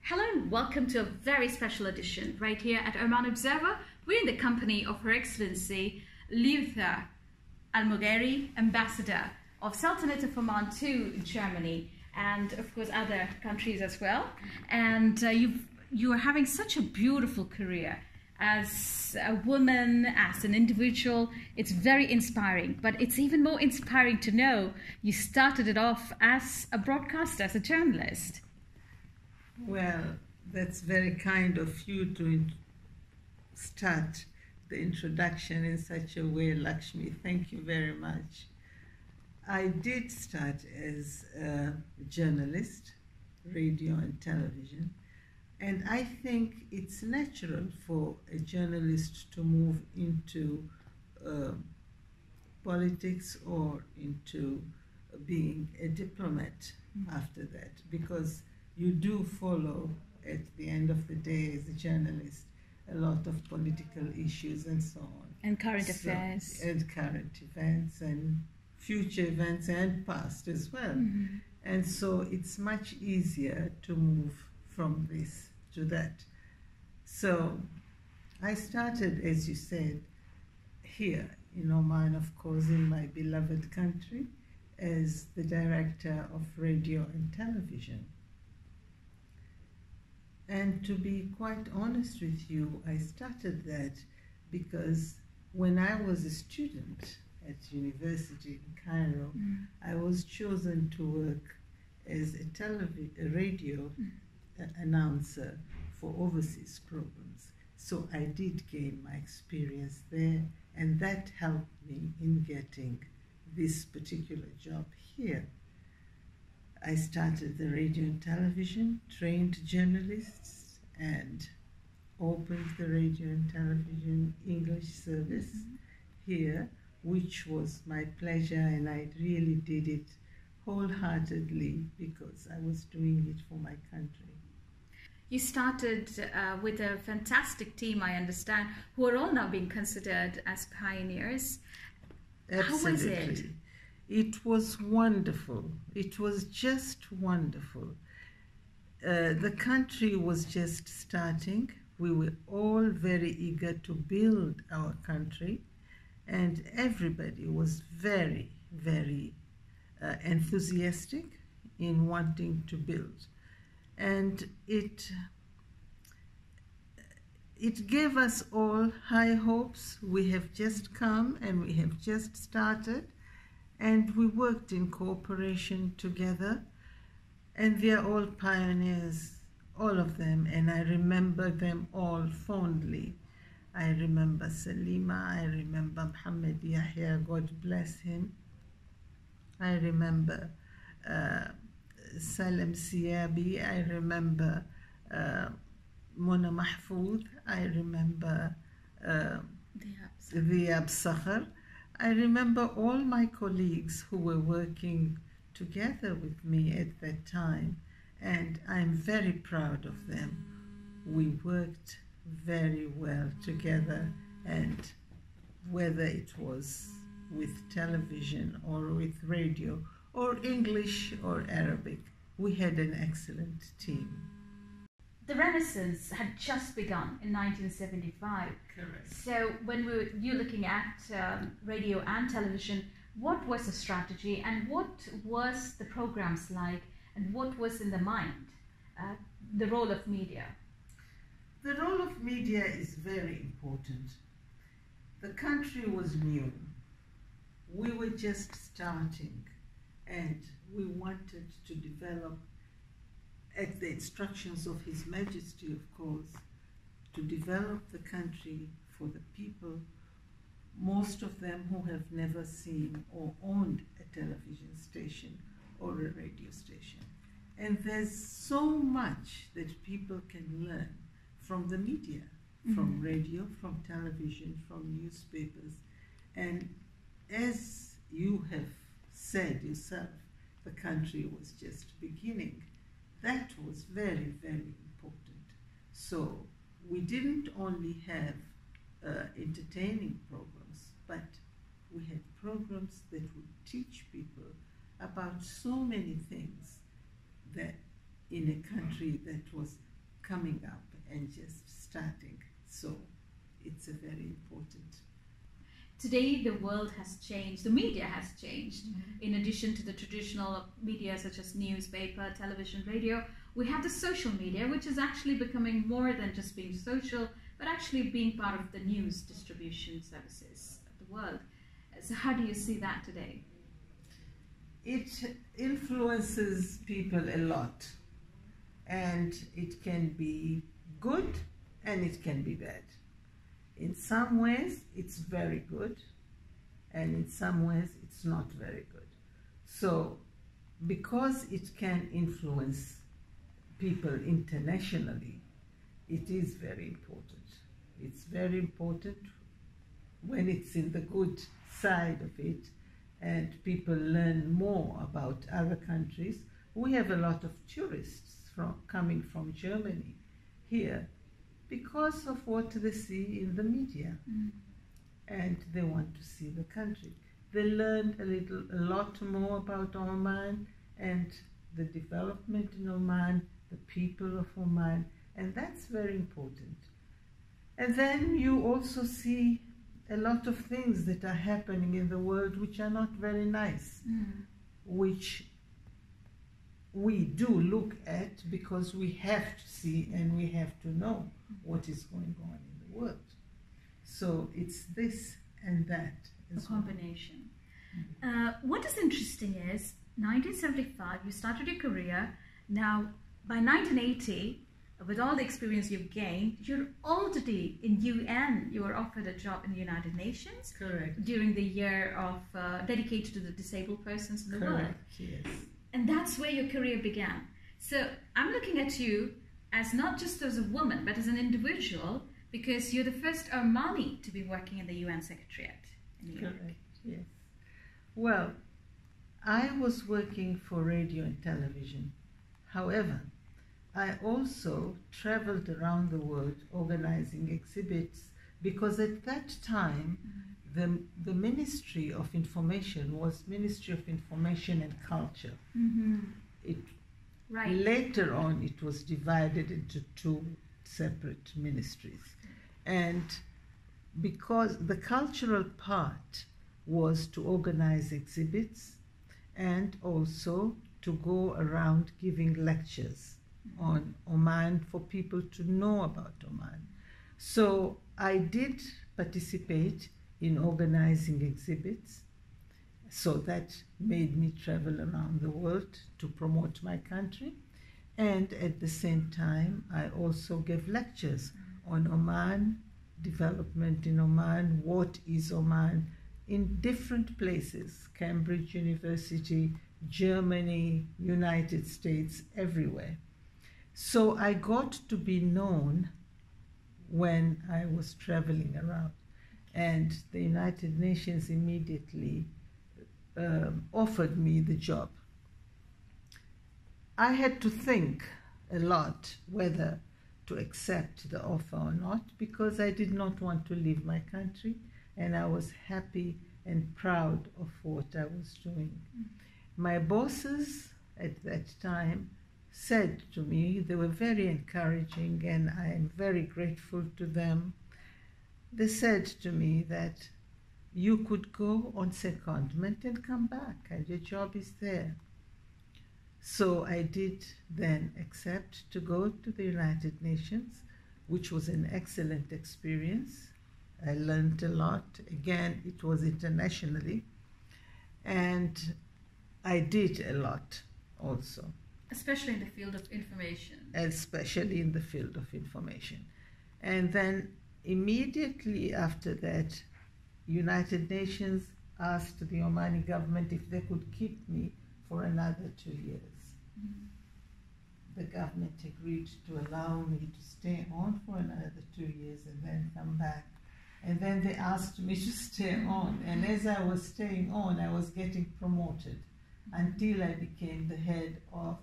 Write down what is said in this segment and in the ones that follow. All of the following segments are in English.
Hello and welcome to a very special edition right here at Oman Observer. We're in the company of Her Excellency Lyutha al Mughairy, Ambassador of Sultanate of Oman to Germany and of course other countries as well. And you are having such a beautiful career as a woman, as an individual. It's very inspiring, but it's even more inspiring to know you started it off as a broadcaster, as a journalist. Well, that's very kind of you to start the introduction in such a way, Lakshmi. Thank you very much. I did start as a journalist, radio and television, and I think it's natural for a journalist to move into politics or into being a diplomat after that, because you do follow, at the end of the day, as a journalist, a lot of political issues and so on. And current affairs. And current events and future events and past as well. Mm-hmm. And so it's much easier to move from this to that. So I started, as you said, here in Oman, of course, in my beloved country, as the director of radio and television. And to be quite honest with you, I started that because when I was a student at university in Cairo, I was chosen to work as a radio announcer for overseas programs. So I did gain my experience there, and that helped me in getting this particular job here. I started the radio and television, trained journalists, and opened the radio and television English service here, which was my pleasure, and I really did it wholeheartedly because I was doing it for my country. You started with a fantastic team, I understand, who are all now being considered as pioneers. Absolutely. How was it? It was wonderful. It was just wonderful. The country was just starting. We were all very eager to build our country, and everybody was very, very enthusiastic in wanting to build. And it gave us all high hopes. We have just come and we have just started. And we worked in cooperation together, and they are all pioneers, all of them, and I remember them all fondly. I remember Salima, I remember Muhammad Yahya, God bless him. I remember Salem Siabi, I remember Mona Mahfoud, I remember Diab Sakhar. I remember all my colleagues who were working together with me at that time, and I'm very proud of them. We worked very well together, and whether it was with television or with radio or English or Arabic, we had an excellent team. The Renaissance had just begun in 1975. Correct. So when you're looking at radio and television, what was the strategy and what was the programs like and what was in the mind, the role of media? The role of media is very important. The country was new. We were just starting, and we wanted to develop, at the instructions of His Majesty, of course, to develop the country for the people, most of them who have never seen or owned a television station or a radio station. And there's so much that people can learn from the media, from radio, from television, from newspapers. And as you have said yourself, the country was just beginning. That was very, very important. So we didn't only have entertaining programs, but we had programs that would teach people about so many things that in a country that was coming up and just starting. So it's a very important. Today, the world has changed, the media has changed. In addition to the traditional media such as newspaper, television, radio, we have the social media, which is actually becoming more than just being social, but actually being part of the news distribution services of the world. So how do you see that today? It influences people a lot, and it can be good and it can be bad. In some ways, it's very good, and in some ways, it's not very good. So, because it can influence people internationally, it is very important. It's very important when it's in the good side of it, and people learn more about other countries. We have a lot of tourists coming from Germany here, because of what they see in the media, and they want to see the country. They learned a lot more about Oman and the development in Oman, the people of Oman, and that's very important. And then you also see a lot of things that are happening in the world which are not very nice, which we do look at because we have to see and we have to know what is going on in the world. So it's this and that. A combination. What is interesting is, 1975, you started your career. Now, by 1980, with all the experience you've gained, you're already in UN. You were offered a job in the United Nations. Correct. During the year of dedicated to the disabled persons in the world. Correct, yes. And that's where your career began. So I'm looking at you as not just as a woman, but as an individual, because you're the first Omani to be working in the UN Secretariat in New York. Correct, yes. Well, I was working for radio and television. However, I also traveled around the world organizing exhibits, because at that time, the Ministry of Information was Ministry of Information and Culture. Later on, it was divided into two separate ministries. And because the cultural part was to organize exhibits and also to go around giving lectures on Oman for people to know about Oman. So I did participate in organizing exhibits, so that made me travel around the world to promote my country. And at the same time, I also gave lectures on Oman, development in Oman, what is Oman, in different places, Cambridge University, Germany, United States, everywhere. So I got to be known when I was traveling around. And the United Nations immediately offered me the job. I had to think a lot whether to accept the offer or not, because I did not want to leave my country, and I was happy and proud of what I was doing. My bosses at that time said to me, they were very encouraging, and I am very grateful to them. They said to me that you could go on secondment and come back, and your job is there. So I did then accept to go to the United Nations, which was an excellent experience. I learned a lot. Again, it was internationally. And I did a lot also. Especially in the field of information. Especially in the field of information. And then immediately after that, United Nations asked the Omani government if they could keep me for another 2 years. The government agreed to allow me to stay on for another 2 years and then come back. And then they asked me to stay on. And as I was staying on, I was getting promoted until I became the head of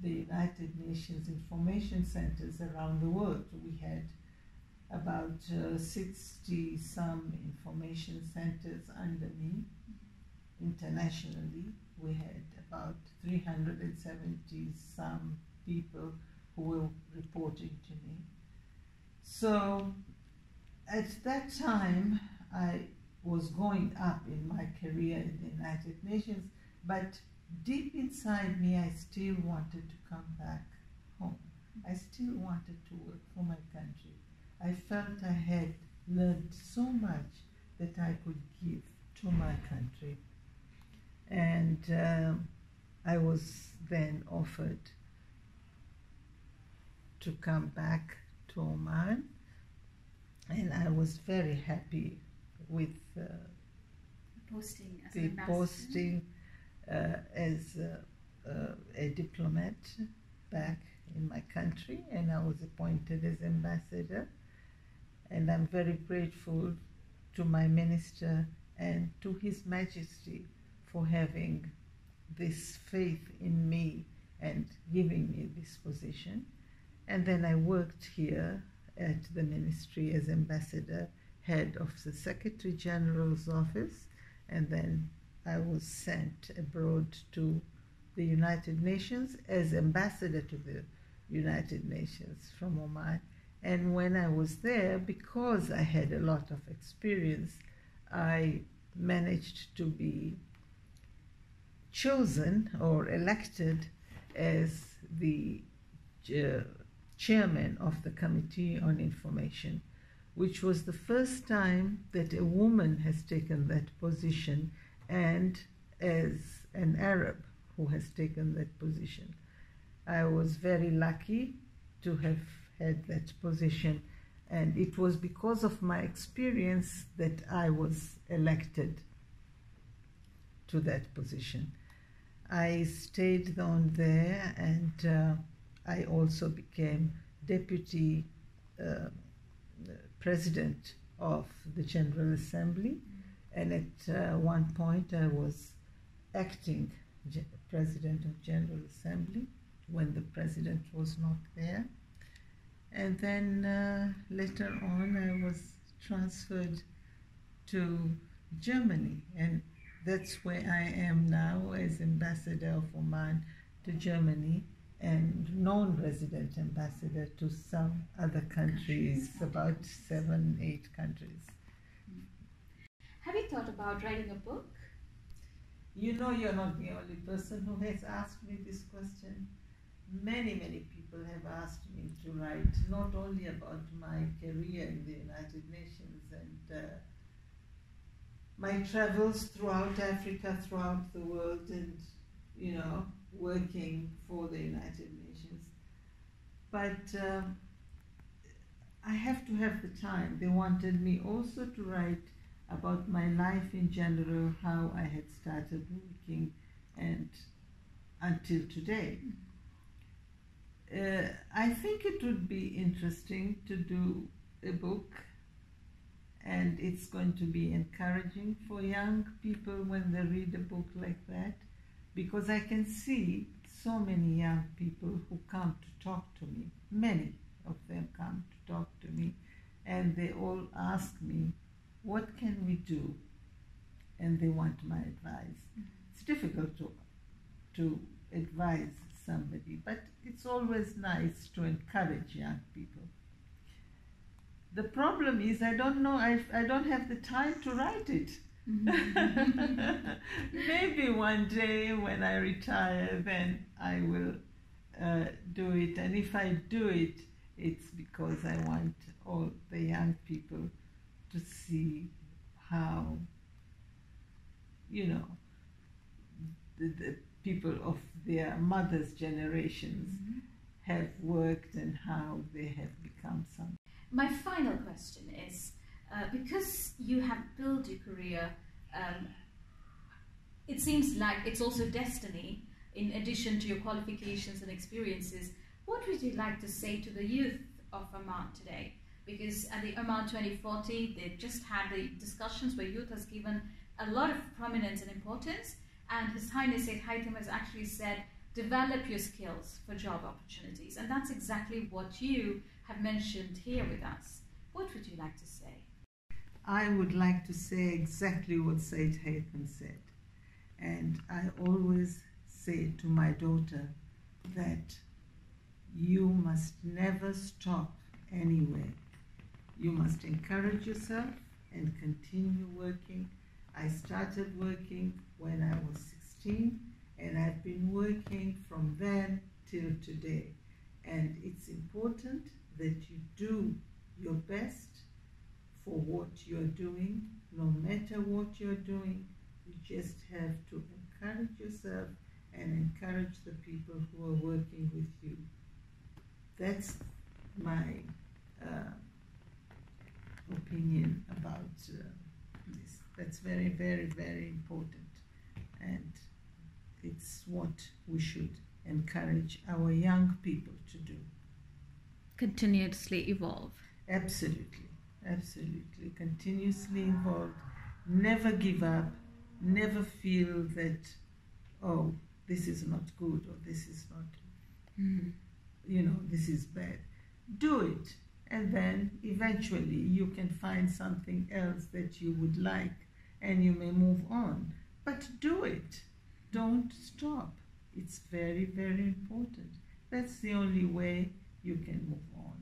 the United Nations information centers around the world. We had about 60-some information centers under me. Internationally, we had about 370-some people who who were reporting to me. So at that time, I was going up in my career in the United Nations, but deep inside me, I still wanted to come back home. I still wanted to work for my country. I felt I had learned so much that I could give to my country. And I was then offered to come back to Oman, and I was very happy with posting as the an ambassador. posting as a diplomat back in my country, and I was appointed as ambassador. And I'm very grateful to my minister and to His Majesty for having this faith in me and giving me this position. And then I worked here at the ministry as ambassador, head of the Secretary General's office, and then I was sent abroad to the United Nations as ambassador to the United Nations from Oman. And when I was there, because I had a lot of experience, I managed to be chosen or elected as the chairman of the Committee on Information, which was the first time that a woman has taken that position, and as an Arab who has taken that position. I was very lucky to have had that position, and it was because of my experience that I was elected to that position. I stayed on there, and I also became deputy president of the General Assembly, and at one point I was acting president of General Assembly when the president was not there. And then later on I was transferred to Germany, and that's where I am now as ambassador of Oman to Germany and non-resident ambassador to some other countries, about 7-8 countries. Have you thought about writing a book? You know, you're not the only person who has asked me this question. Many people have asked me to write not only about my career in the United Nations and my travels throughout Africa, throughout the world, and, you know, working for the United Nations. But I have to have the time. They wanted me also to write about my life in general, how I had started working and until today. I think it would be interesting to do a book, and it's going to be encouraging for young people when they read a book like that, because I can see so many young people who come to talk to me. Many of them come to talk to me, and they all ask me, what can we do? And they want my advice. It's difficult to advise somebody, but it's always nice to encourage young people. The problem is I don't know, I don't have the time to write it. Maybe one day when I retire, then I will do it. And if I do it, it's because I want all the young people to see how, you know, the people of their mothers' generations have worked and how they have become some. My final question is, because you have built your career, it seems like it's also destiny, in addition to your qualifications and experiences. What would you like to say to the youth of Oman today? Because at the Oman 2040, they just had the discussions where youth has given a lot of prominence and importance, and His Highness Sayyid Haitham has actually said, develop your skills for job opportunities. And that's exactly what you have mentioned here with us. What would you like to say? I would like to say exactly what Sayyid Haitham said. And I always say to my daughter that you must never stop anywhere. You must encourage yourself and continue working. I started working when I was 16, and I've been working from then till today. And it's important that you do your best for what you're doing, no matter what you're doing. You just have to encourage yourself and encourage the people who are working with you. That's my opinion about this. That's very, very, very important, and it's what we should encourage our young people to do. Continuously evolve. Absolutely, absolutely. Continuously evolve. Never give up. Never feel that, oh, this is not good, or this is not, this is bad. Do it. And then eventually you can find something else that you would like, and you may move on. But do it. Don't stop. It's very, very important. That's the only way you can move on.